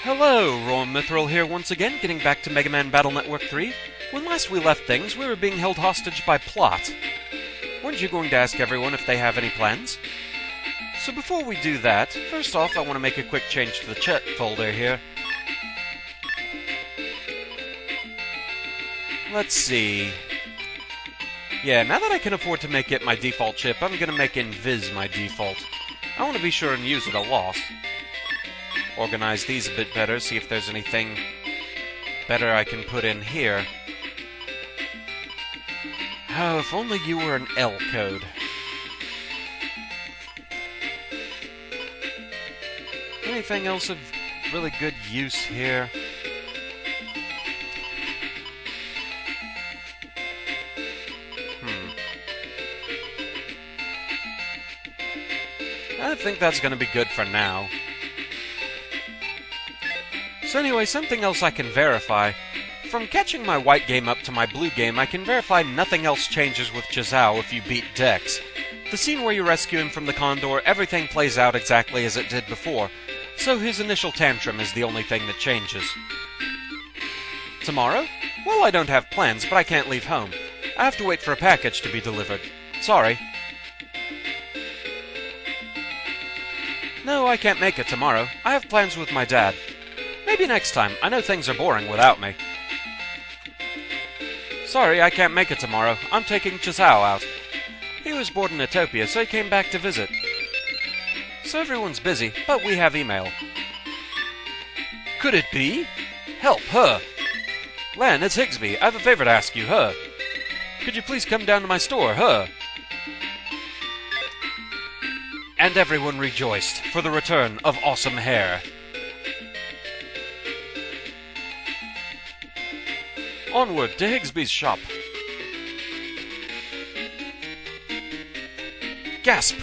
Hello, Rowan Mithril here once again, getting back to Megaman Battle Network 3. When last we left things, we were being held hostage by Plot. Weren't you going to ask everyone if they have any plans? So before we do that, first off I want to make a quick change to the chat folder here. Let's see. Yeah, now that I can afford to make it my default chip, I'm going to make Invis my default. I want to be sure and use it a lot. Organize these a bit better, see if there's anything better I can put in here. Oh, if only you were an L code. Anything else of really good use here? I think that's going to be good for now. So anyway, something else I can verify. From catching my white game up to my blue game, I can verify nothing else changes with Chazao if you beat Dex. The scene where you rescue him from the Condor, everything plays out exactly as it did before, so his initial tantrum is the only thing that changes. Tomorrow? Well, I don't have plans, but I can't leave home. I have to wait for a package to be delivered. Sorry. No, I can't make it tomorrow. I have plans with my dad. Maybe next time. I know things are boring without me. Sorry, I can't make it tomorrow. I'm taking Chazao out. He was bored in Utopia, so he came back to visit. So everyone's busy, but we have email. Could it be? Help, her! Lan, it's Higsby. I have a favor to ask you, her. Could you please come down to my store, her? And everyone rejoiced for the return of awesome hair. Onward to Higsby's shop. Gasp!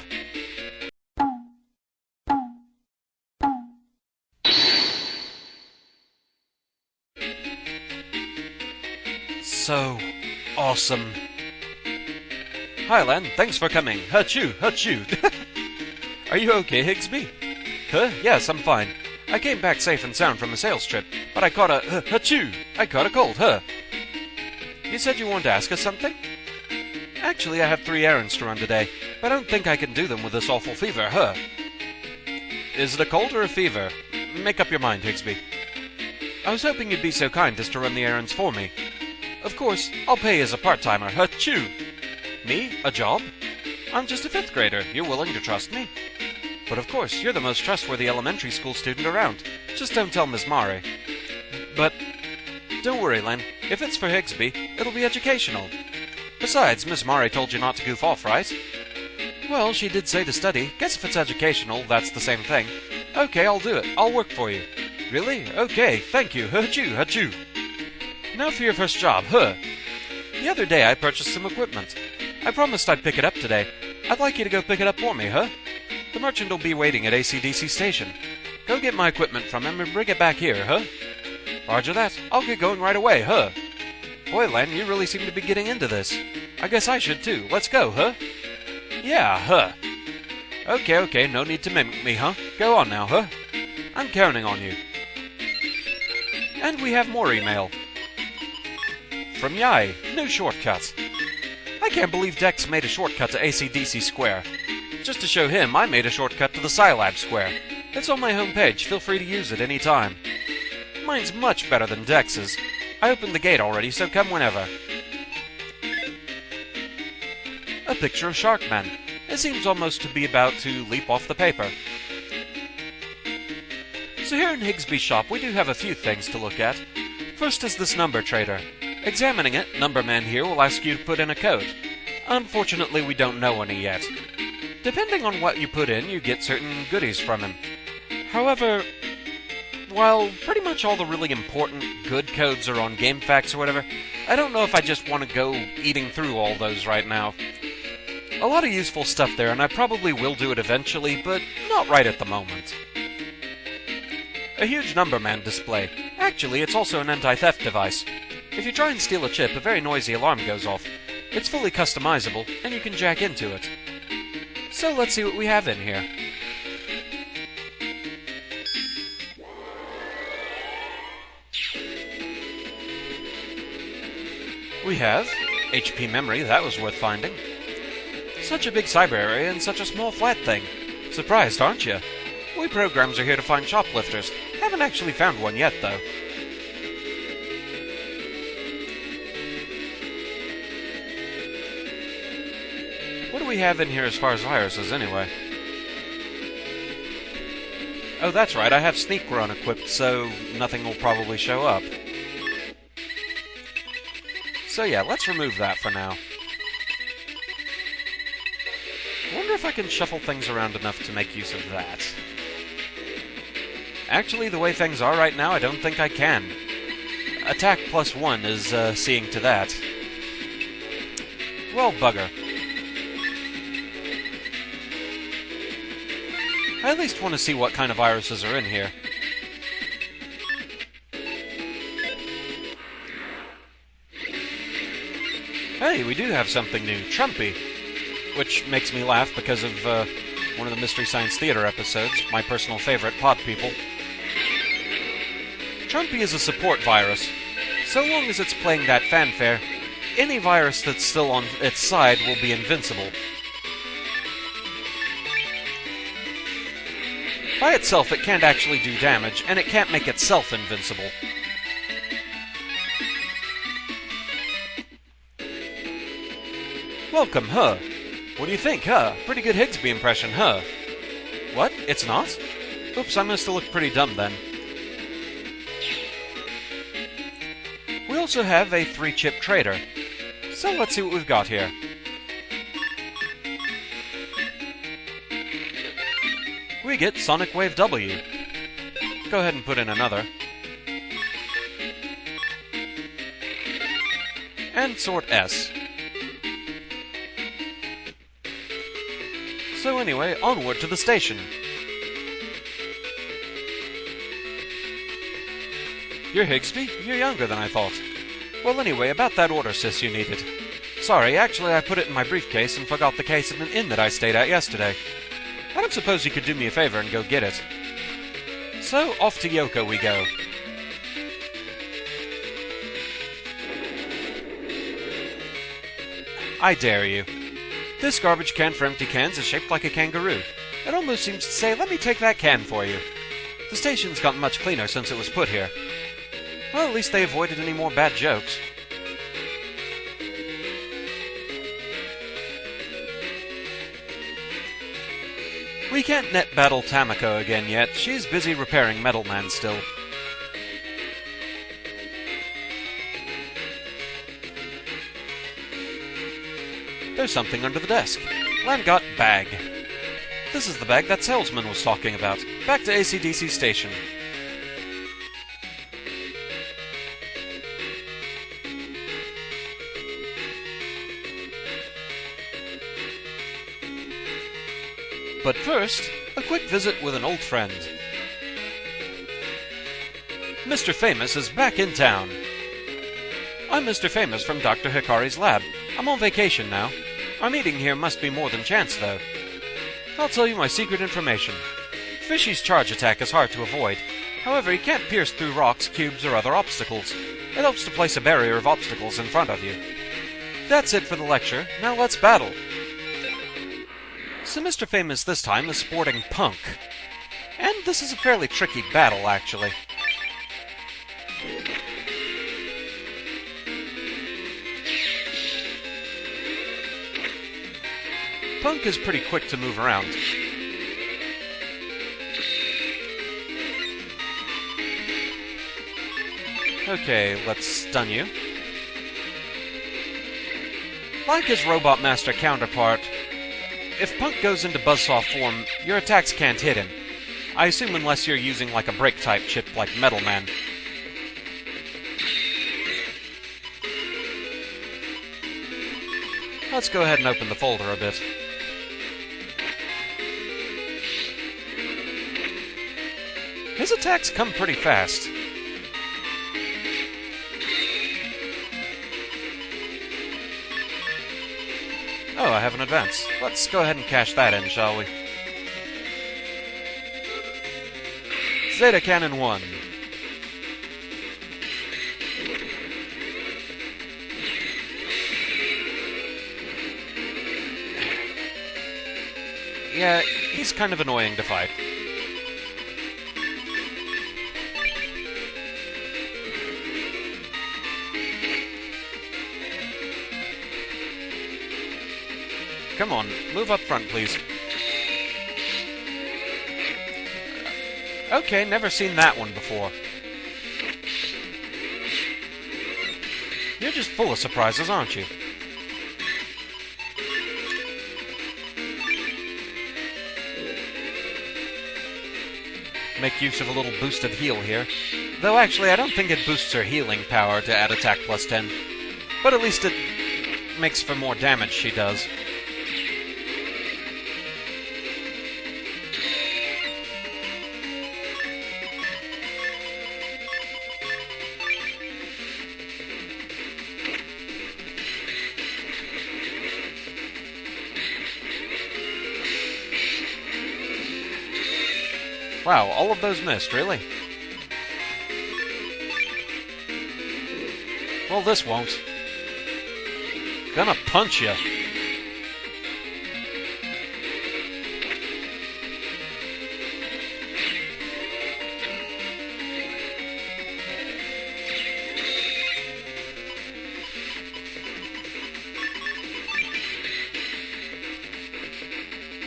So awesome. Hi, Lan. Thanks for coming. Hachoo, hachoo. Are you okay, Higsby? Huh? Yes, I'm fine. I came back safe and sound from a sales trip, but I caught a hachoo. I caught a cold, huh? You said you wanted to ask us something? Actually, I have 3 errands to run today, but I don't think I can do them with this awful fever, huh? Is it a cold or a fever? Make up your mind, Higsby. I was hoping you'd be so kind as to run the errands for me. Of course, I'll pay as a part-timer, hachoo! Me? A job? I'm just a 5th grader. You're willing to trust me? But of course, you're the most trustworthy elementary school student around. Just don't tell Miss Mare. But don't worry, Len. If it's for Higsby, it'll be educational. Besides, Miss Mare told you not to goof off, right? Well, she did say to study. Guess if it's educational, that's the same thing. Okay, I'll do it. I'll work for you. Really? Okay, thank you. Hachoo, hachoo. Now for your first job, huh? The other day I purchased some equipment. I promised I'd pick it up today. I'd like you to go pick it up for me, huh? The merchant will be waiting at AC/DC station. Go get my equipment from him and bring it back here, huh? Roger that. I'll get going right away, huh? Boy, Len, you really seem to be getting into this. I guess I should too. Let's go, huh? Yeah, huh? Okay, no need to mimic me, huh? Go on now, huh? I'm counting on you. And we have more email. From Yai, new shortcut. I can't believe Dex made a shortcut to AC/DC Square. Just to show him, I made a shortcut to the Scilab Square. It's on my homepage. Feel free to use it any time. Mine's much better than Dex's. I opened the gate already, so come whenever. A picture of Sharkman. It seems almost to be about to leap off the paper. So here in Higsby's shop, we do have a few things to look at. First is this number trader. Examining it, Numberman here will ask you to put in a code. Unfortunately, we don't know any yet. Depending on what you put in, you get certain goodies from him. However, while pretty much all the really important good codes are on GameFAQs or whatever, I don't know if I just want to go eating through all those right now. A lot of useful stuff there, and I probably will do it eventually, but not right at the moment. A huge Numberman display. Actually, it's also an anti-theft device. If you try and steal a chip, a very noisy alarm goes off. It's fully customizable, and you can jack into it. So let's see what we have in here. We have HP memory, that was worth finding. Such a big cyber area and such a small flat thing. Surprised, aren't you? We programs are here to find shoplifters. Haven't actually found one yet, though. What do we have in here as far as viruses, anyway? Oh, that's right, I have Sneak Run equipped, so nothing will probably show up. So yeah, let's remove that for now. I wonder if I can shuffle things around enough to make use of that. Actually, the way things are right now, I don't think I can. Attack +1 is seeing to that. Well, bugger. I at least want to see what kind of viruses are in here. Hey, we do have something new, Trumpy. Which makes me laugh because of one of the Mystery Science Theater episodes, my personal favorite, Pod People. Trumpy is a support virus. So long as it's playing that fanfare, any virus that's still on its side will be invincible. By itself, it can't actually do damage, and it can't make itself invincible. Welcome, huh? What do you think, huh? Pretty good Higsby impression, huh? What? It's not? Oops, I must have looked pretty dumb then. We also have a 3-chip trader. So let's see what we've got here. We get Sonic Wave W. Go ahead and put in another. And Sort S. So anyway, onward to the station. You're Higsby? You're younger than I thought. Well anyway, about that order, sis, you needed. Sorry, actually I put it in my briefcase and forgot the case in an inn that I stayed at yesterday. I don't suppose you could do me a favor and go get it. So, off to Yoko we go. I dare you. This garbage can for empty cans is shaped like a kangaroo. It almost seems to say, let me take that can for you. The station's gotten much cleaner since it was put here. Well, at least they avoided any more bad jokes. We can't net battle Tamako again yet. She's busy repairing Metal Man still. There's something under the desk. Landgot bag. This is the bag that salesman was talking about. Back to AC/DC station. But first, a quick visit with an old friend. Mr. Famous is back in town. I'm Mr. Famous from Dr. Hikari's lab. I'm on vacation now. Our meeting here must be more than chance, though. I'll tell you my secret information. Fishy's charge attack is hard to avoid. However, he can't pierce through rocks, cubes, or other obstacles. It helps to place a barrier of obstacles in front of you. That's it for the lecture. Now let's battle. So Mr. Famous this time is sporting Punk. And this is a fairly tricky battle, actually. Punk is pretty quick to move around. Okay, let's stun you. Like his Robot Master counterpart, if Punk goes into Buzzsaw form, your attacks can't hit him. I assume unless you're using like a break-type chip like Metal Man. Let's go ahead and open the folder a bit. His attacks come pretty fast. Oh, I have an advance. Let's go ahead and cash that in, shall we? Zeta Cannon 1. Yeah, he's kind of annoying to fight. Come on, move up front, please. Okay, never seen that one before. You're just full of surprises, aren't you? Make use of a little boosted heal here. Though actually, I don't think it boosts her healing power to add attack plus 10. But at least it makes for more damage she does. Wow, all of those missed, really? Well, this won't. Gonna punch you.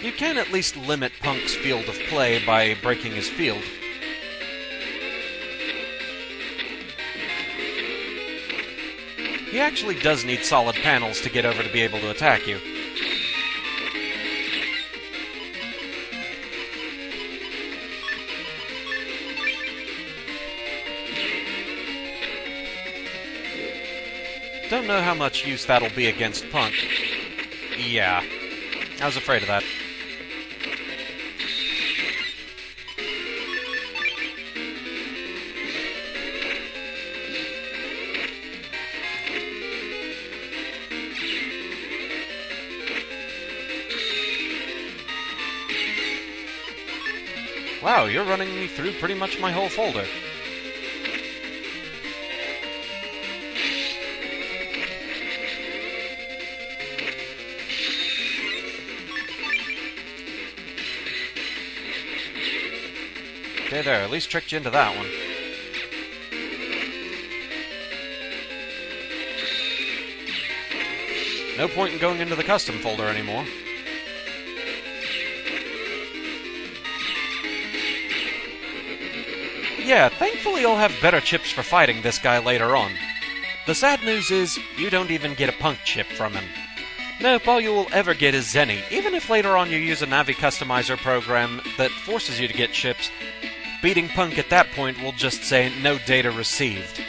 You can at least limit Punk's field of play by breaking his field. He actually does need solid panels to get over to be able to attack you. Don't know how much use that'll be against Punk. Yeah, I was afraid of that. Wow, you're running me through pretty much my whole folder. Okay, there, at least tricked you into that one. No point in going into the custom folder anymore. Yeah, thankfully you'll have better chips for fighting this guy later on. The sad news is, you don't even get a Punk chip from him. Nope, all you will ever get is Zenny. Even if later on you use a Navi customizer program that forces you to get chips, beating Punk at that point will just say, no data received.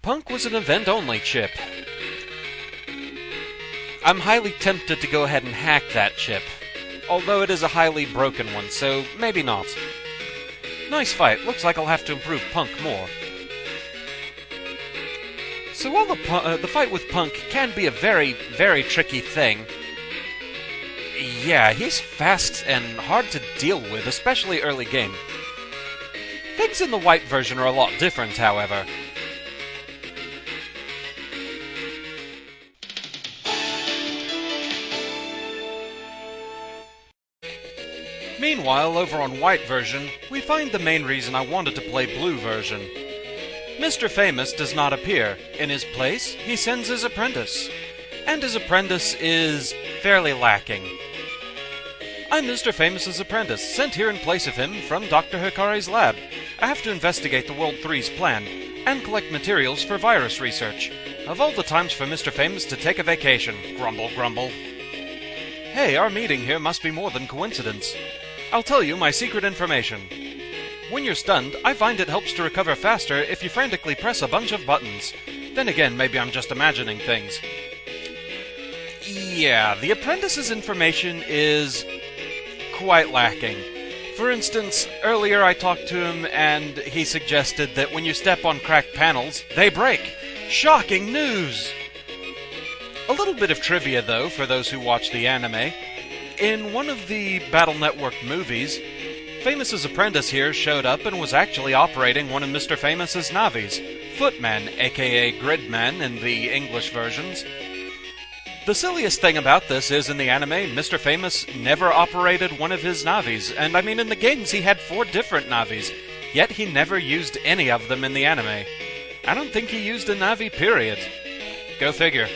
Punk was an event-only chip. I'm highly tempted to go ahead and hack that chip, although it is a highly broken one, so maybe not. Nice fight. Looks like I'll have to improve Punk more. So while the fight with Punk can be a very, very tricky thing, yeah, he's fast and hard to deal with, especially early game. Things in the white version are a lot different, however. Meanwhile, over on white version, we find the main reason I wanted to play blue version. Mr. Famous does not appear. In his place, he sends his apprentice. And his apprentice is fairly lacking. I'm Mr. Famous's apprentice, sent here in place of him from Dr. Hikare's lab. I have to investigate the World 3's plan, and collect materials for virus research. Of all the times for Mr. Famous to take a vacation, grumble, grumble. Hey, our meeting here must be more than coincidence. I'll tell you my secret information. When you're stunned, I find it helps to recover faster if you frantically press a bunch of buttons. Then again, maybe I'm just imagining things. Yeah, the apprentice's information is quite lacking. For instance, earlier I talked to him and he suggested that when you step on cracked panels, they break. Shocking news! A little bit of trivia, though, for those who watch the anime. In one of the Battle Network movies, Famous's apprentice here showed up and was actually operating one of Mr. Famous's Navis, Footman, aka Gridman in the English versions. The silliest thing about this is in the anime, Mr. Famous never operated one of his Navis, and I mean in the games he had 4 different Navis, yet he never used any of them in the anime. I don't think he used a Navi, period. Go figure.